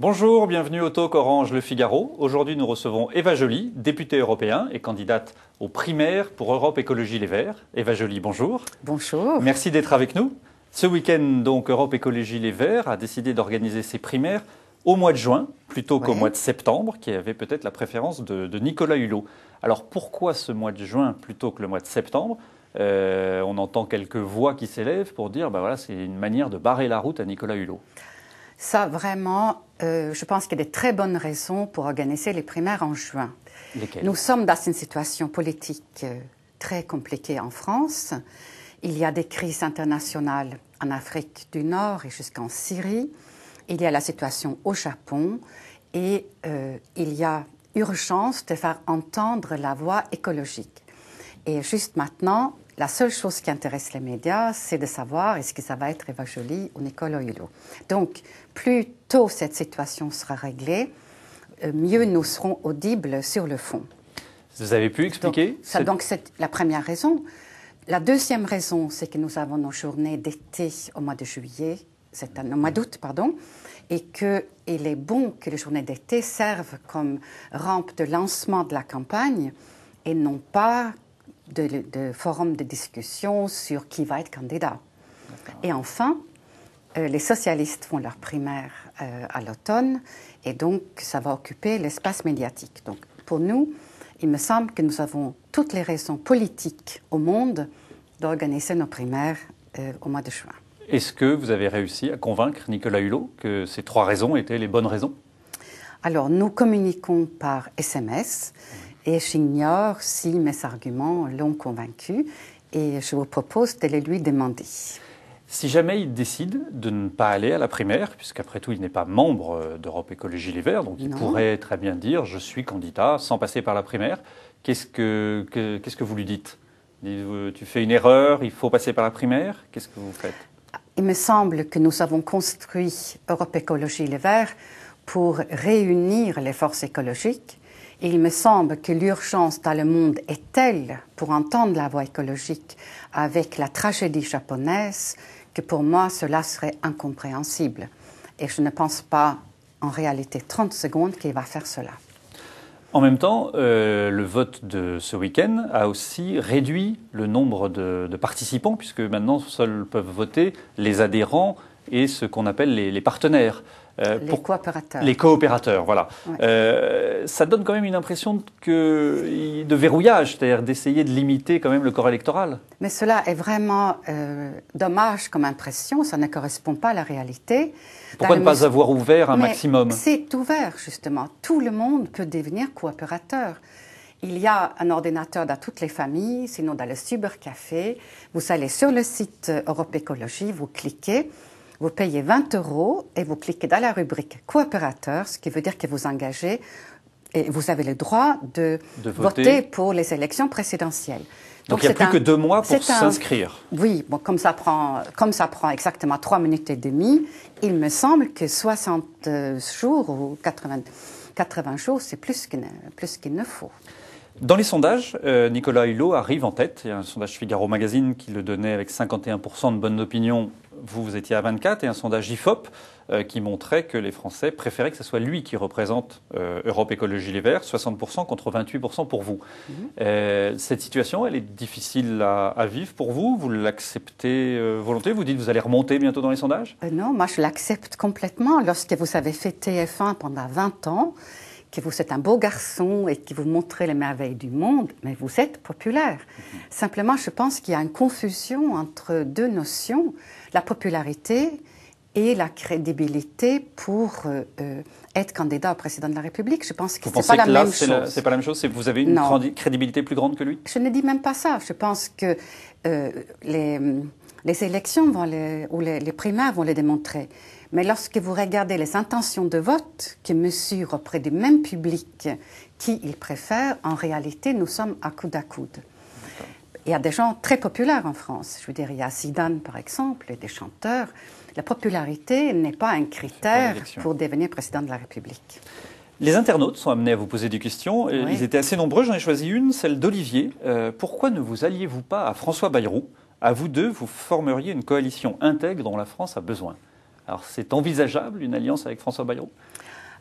Bonjour, bienvenue au Talk Orange Le Figaro. Aujourd'hui, nous recevons Eva Joly, députée européenne et candidate aux primaires pour Europe Écologie Les Verts. Eva Joly, bonjour. Bonjour. Merci d'être avec nous. Ce week-end, donc, Europe Écologie Les Verts a décidé d'organiser ses primaires au mois de juin, plutôt qu'au mois de septembre, qui avait peut-être la préférence de Nicolas Hulot. Alors pourquoi ce mois de juin plutôt que le mois de septembre ? On entend quelques voix qui s'élèvent pour dire voilà, c'est une manière de barrer la route à Nicolas Hulot. Ça, vraiment, je pense qu'il y a des très bonnes raisons pour organiser les primaires en juin. Lesquelles ? Nous sommes dans une situation politique très compliquée en France. Il y a des crises internationales en Afrique du Nord et jusqu'en Syrie. Il y a la situation au Japon et il y a urgence de faire entendre la voix écologique. Et juste maintenant, la seule chose qui intéresse les médias, c'est de savoir est-ce que ça va être Eva Joly ou Nicolas Hulot. Donc, plus tôt cette situation sera réglée, mieux nous serons audibles sur le fond. Vous avez pu expliquer ? Donc, c'est la première raison. La deuxième raison, c'est que nous avons nos journées d'été au mois de juillet, au mois d'août, pardon, et qu'il est bon que les journées d'été servent comme rampe de lancement de la campagne et non pas de forum de discussion sur qui va être candidat. Et enfin, les socialistes font leur primaire à l'automne et donc ça va occuper l'espace médiatique. Donc pour nous, il me semble que nous avons toutes les raisons politiques au monde d'organiser nos primaires au mois de juin. Est-ce que vous avez réussi à convaincre Nicolas Hulot que ces trois raisons étaient les bonnes raisons ? Alors, nous communiquons par SMS et j'ignore si mes arguments l'ont convaincu et je vous propose de les lui demander. Si jamais il décide de ne pas aller à la primaire, puisqu'après tout, il n'est pas membre d'Europe Écologie Les Verts, donc il pourrait très bien dire « je suis candidat » sans passer par la primaire, qu'est-ce que vous lui dites ? Tu fais une erreur, il faut passer par la primaire ? Qu'est-ce que vous faites ? Il me semble que nous avons construit Europe Écologie Les Verts pour réunir les forces écologiques. Et il me semble que l'urgence dans le monde est telle pour entendre la voix écologique avec la tragédie japonaise que pour moi cela serait incompréhensible. Et je ne pense pas en réalité 30 secondes qu'il va faire cela. En même temps, le vote de ce week-end a aussi réduit le nombre de participants, puisque maintenant seuls peuvent voter les adhérents et ce qu'on appelle les partenaires. Coopérateurs. Les coopérateurs, voilà. Ouais. Ça donne quand même une impression de verrouillage, c'est-à-dire d'essayer de limiter quand même le corps électoral. Mais cela est vraiment dommage comme impression, ça ne correspond pas à la réalité. Pourquoi ne pas avoir ouvert un maximum ? C'est ouvert, justement. Tout le monde peut devenir coopérateur. Il y a un ordinateur dans toutes les familles, sinon dans le cybercafé. Vous allez sur le site Europe Écologie, vous cliquez. Vous payez 20 € et vous cliquez dans la rubrique coopérateur, ce qui veut dire que vous engagez et vous avez le droit de voter pour les élections présidentielles. Donc il n'y a plus que 2 mois pour s'inscrire. Oui, bon, comme ça prend exactement 3 minutes et demie, il me semble que 60 jours ou 80 jours, c'est plus qu'il ne faut. Dans les sondages, Nicolas Hulot arrive en tête. Il y a un sondage Figaro Magazine qui le donnait avec 51% de bonne opinion. Vous étiez à 24%. Et un sondage IFOP qui montrait que les Français préféraient que ce soit lui qui représente Europe Écologie Les Verts, 60% contre 28% pour vous. Cette situation, elle est difficile à vivre pour vous ? Vous l'acceptez volontiers ? Vous dites que vous allez remonter bientôt dans les sondages ? Non, moi je l'accepte complètement. Lorsque vous avez fait TF1 pendant 20 ans, que vous êtes un beau garçon et que vous montrez les merveilles du monde, mais vous êtes populaire. Simplement, je pense qu'il y a une confusion entre deux notions, la popularité et la crédibilité pour être candidat au président de la République. Je pense que ce n'est pas la même chose. C'est pas la même chose ? Vous avez une crédibilité plus grande que lui ? Je ne dis même pas ça. Je pense que les élections ou les primaires vont les démontrer. Mais lorsque vous regardez les intentions de vote qui mesurent auprès du même public qui il préfère, en réalité, nous sommes à coude à coude. Il y a des gens très populaires en France. Je veux dire, il y a Zidane, par exemple, et des chanteurs. La popularité n'est pas un critère pour devenir président de la République. Les internautes sont amenés à vous poser des questions. Oui. Ils étaient assez nombreux. J'en ai choisi une, celle d'Olivier. Pourquoi ne vous alliez-vous pas à François Bayrou ? À vous deux, vous formeriez une coalition intègre dont la France a besoin. Alors c'est envisageable une alliance avec François Bayrou?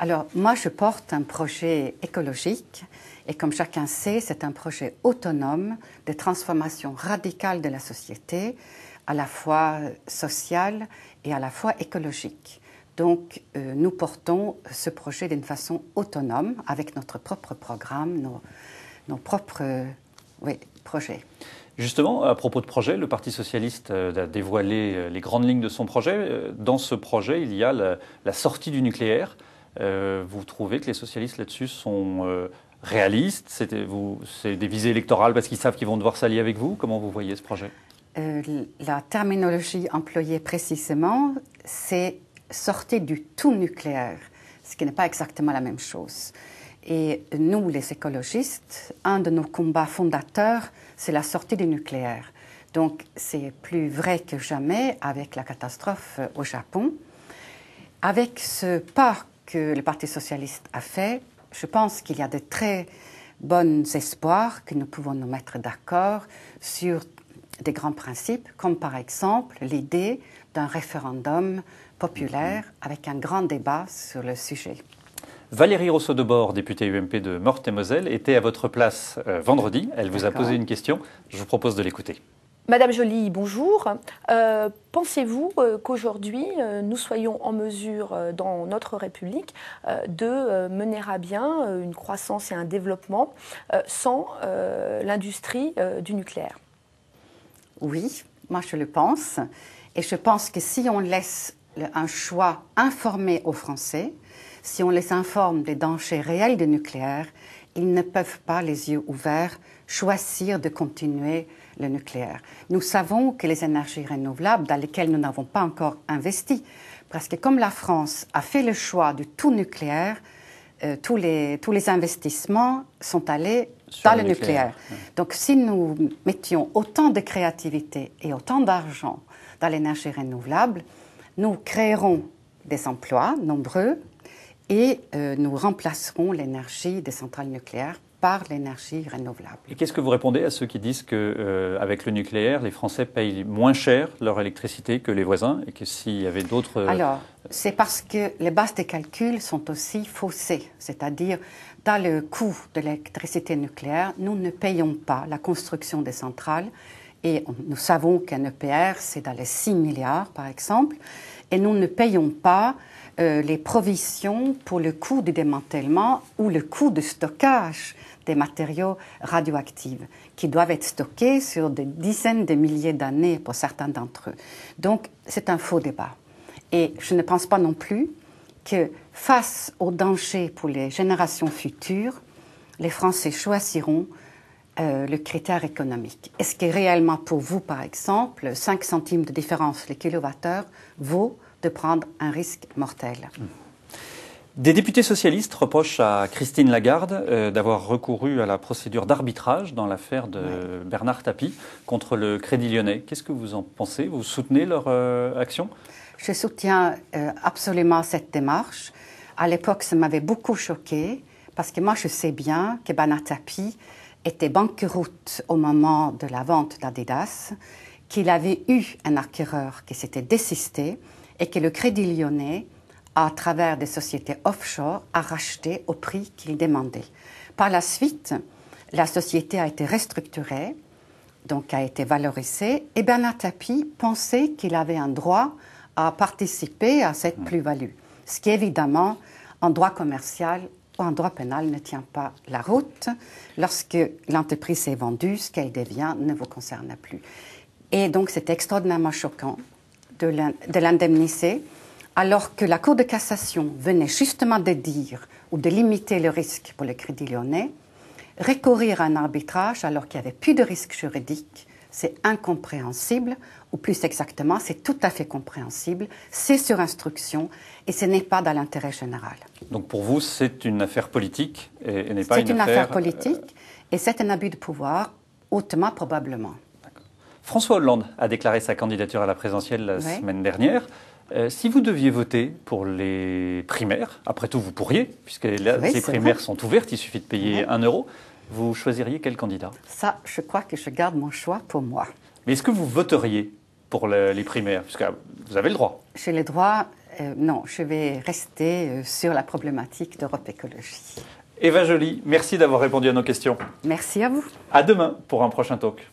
Alors moi je porte un projet écologique et comme chacun sait, c'est un projet autonome de transformation radicale de la société, à la fois sociale et à la fois écologique. Donc nous portons ce projet d'une façon autonome avec notre propre programme, nos propres projets. Justement, à propos de projet, le Parti socialiste a dévoilé les grandes lignes de son projet. Dans ce projet, il y a la sortie du nucléaire. Vous trouvez que les socialistes là-dessus sont réalistes? C'est des visées électorales parce qu'ils savent qu'ils vont devoir s'allier avec vous? Comment vous voyez ce projet? La terminologie employée précisément, c'est sortir du tout nucléaire, ce qui n'est pas exactement la même chose. Et nous, les écologistes, un de nos combats fondateurs, c'est la sortie du nucléaire. Donc c'est plus vrai que jamais avec la catastrophe au Japon. Avec ce pas que le Parti socialiste a fait, je pense qu'il y a de très bons espoirs que nous pouvons nous mettre d'accord sur des grands principes, comme par exemple l'idée d'un référendum populaire avec un grand débat sur le sujet. Valérie Rousseau-Debord, députée UMP de Meurthe-et-Moselle, était à votre place vendredi. Elle vous a posé une question. Je vous propose de l'écouter. Madame Joly, bonjour. Pensez-vous qu'aujourd'hui, nous soyons en mesure, dans notre République, de mener à bien une croissance et un développement sans l'industrie du nucléaire? Oui, moi je le pense. Et je pense que si on laisse un choix informé aux Français, si on les informe des dangers réels du nucléaire, ils ne peuvent pas, les yeux ouverts, choisir de continuer le nucléaire. Nous savons que les énergies renouvelables, dans lesquelles nous n'avons pas encore investi, parce que comme la France a fait le choix du tout nucléaire, tous les investissements sont allés dans le nucléaire. Donc si nous mettions autant de créativité et autant d'argent dans l'énergie renouvelable, nous créerons des emplois nombreux et nous remplacerons l'énergie des centrales nucléaires par l'énergie renouvelable. Et qu'est-ce que vous répondez à ceux qui disent qu'avec le nucléaire, les Français payent moins cher leur électricité que les voisins et que s'il y avait d'autres... Alors, c'est parce que les bases des calculs sont aussi faussées. C'est-à-dire, dans le coût de l'électricité nucléaire, nous ne payons pas la construction des centrales et nous savons qu'un EPR, c'est dans les 6 milliards, par exemple, et nous ne payons pas les provisions pour le coût du démantèlement ou le coût de stockage des matériaux radioactifs qui doivent être stockés sur des dizaines de milliers d'années pour certains d'entre eux. Donc, c'est un faux débat. Et je ne pense pas non plus que face aux dangers pour les générations futures, les Français choisiront le critère économique. Est-ce que réellement pour vous, par exemple, 5 centimes de différence le kilowattheure vaut de prendre un risque mortel? Des députés socialistes reprochent à Christine Lagarde d'avoir recouru à la procédure d'arbitrage dans l'affaire de Bernard Tapie contre le Crédit Lyonnais. Qu'est-ce que vous en pensez? Vous soutenez leur action? Je soutiens absolument cette démarche. À l'époque, ça m'avait beaucoup choquée parce que moi, je sais bien que Bernard Tapie était banqueroute au moment de la vente d'Adidas, qu'il avait eu un acquéreur qui s'était désisté et que le Crédit Lyonnais, à travers des sociétés offshore, a racheté au prix qu'il demandait. Par la suite, la société a été restructurée, donc a été valorisée, et Bernard Tapie pensait qu'il avait un droit à participer à cette plus-value. Ce qui, évidemment, en droit commercial ou en droit pénal, ne tient pas la route. Lorsque l'entreprise est vendue, ce qu'elle devient ne vous concerne plus. Et donc, c'est extraordinairement choquant de l'indemniser, alors que la Cour de cassation venait justement de dire ou de limiter le risque pour le Crédit Lyonnais, recourir à un arbitrage alors qu'il n'y avait plus de risque juridique, c'est incompréhensible, ou plus exactement, c'est tout à fait compréhensible, c'est sur instruction et ce n'est pas dans l'intérêt général. Donc pour vous, c'est une affaire politique et n'est pas une affaire... C'est une affaire politique et c'est un abus de pouvoir, hautement probablement. François Hollande a déclaré sa candidature à la présidentielle la semaine dernière. Si vous deviez voter pour les primaires, après tout vous pourriez, puisque ces primaires sont ouvertes, il suffit de payer 1 euro, vous choisiriez quel candidat? Ça, je crois que je garde mon choix pour moi. Mais est-ce que vous voteriez pour les primaires? Puisque vous avez le droit. J'ai le droit, non, je vais rester sur la problématique d'Europe Écologie. Eva Joly, merci d'avoir répondu à nos questions. Merci à vous. À demain pour un prochain talk.